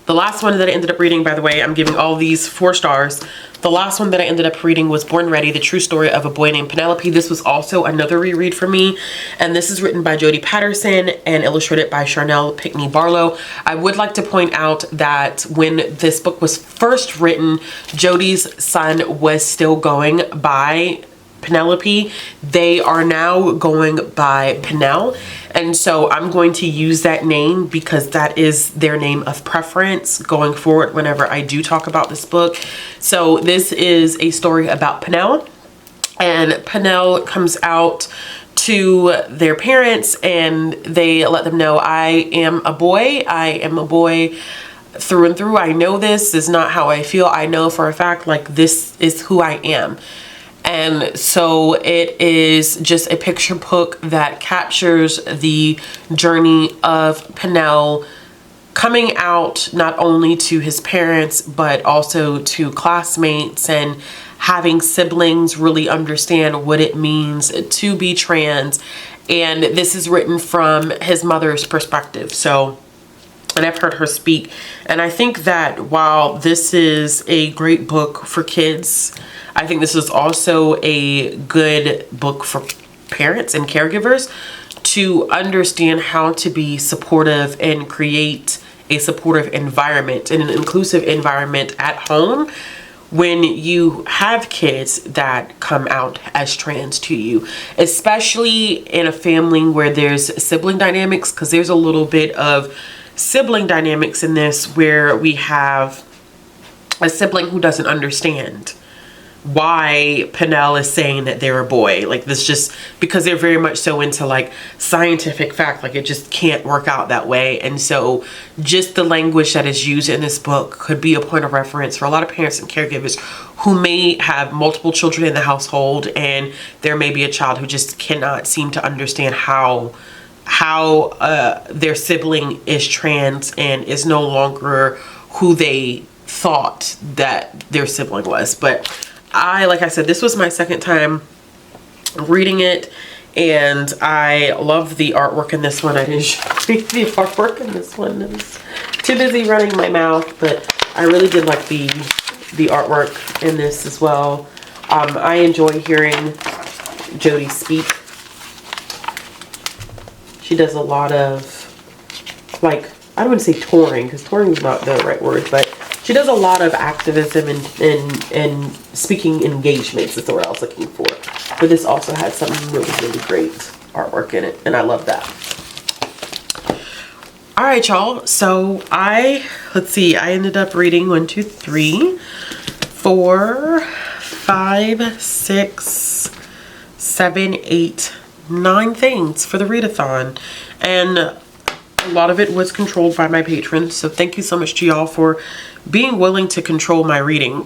the last one that I ended up reading, by the way, I'm giving all these 4 stars. The last one that I ended up reading was Born Ready, The True Story of a Boy Named Penelope. This was also another reread for me. And this is written by Jodi Patterson and illustrated by Charnel Pickney Barlow. I would like to point out that when this book was first written, Jodi's son was still going by Penelope. They are now going by Penel. And so I'm going to use that name because that is their name of preference going forward whenever I do talk about this book. So this is a story about Penel, and Penel comes out to their parents and they let them know, I am a boy. I am a boy through and through. I know this is not how I feel. I know for a fact, like, this is who I am. And so it is just a picture book that captures the journey of Penel coming out not only to his parents, but also to classmates, and having siblings really understand what it means to be trans. And this is written from his mother's perspective. So, and I've heard her speak. And I think that while this is a great book for kids, I think this is also a good book for parents and caregivers to understand how to be supportive and create a supportive environment and an inclusive environment at home when you have kids that come out as trans to you, especially in a family where there's sibling dynamics, because there's a little bit of sibling dynamics in this where we have a sibling who doesn't understand why Penel is saying that they're a boy. Like, this just because they're very much so into like scientific fact, like it just can't work out that way. And so just the language that is used in this book could be a point of reference for a lot of parents and caregivers who may have multiple children in the household, and there may be a child who just cannot seem to understand how their sibling is trans and is no longer who they thought that their sibling was. But like I said, this was my second time reading it, and I love the artwork in this one. I didn't read the artwork in this one. I was too busy running my mouth, but I really did like the artwork in this as well. I enjoy hearing Jodi speak. She does a lot of, like, I don't want to say touring, because touring is not the right word, but she does a lot of activism and speaking engagements is the word I was looking for. But this also had some really, really great artwork in it, and I love that. All right, y'all. So let's see, I ended up reading 1, 2, 3, 4, 5, 6, 7, 8, 9 things for the readathon, and a lot of it was controlled by my patrons. So thank you so much to y'all for being willing to control my reading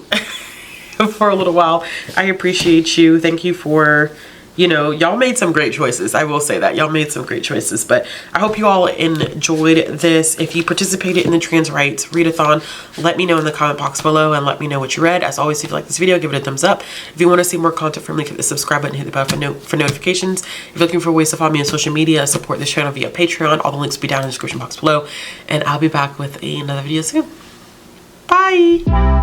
for a little while. I appreciate you. Thank you for, you know, y'all made some great choices. I will say that y'all made some great choices, but I hope you all enjoyed this. If you participated in the trans rights readathon, let me know in the comment box below and let me know what you read. As always, if you like this video, give it a thumbs up. If you want to see more content from me, hit the subscribe button, hit the bell for notifications. If you're looking for ways to follow me on social media, support this channel via Patreon, all the links will be down in the description box below, and I'll be back with another video soon. Bye.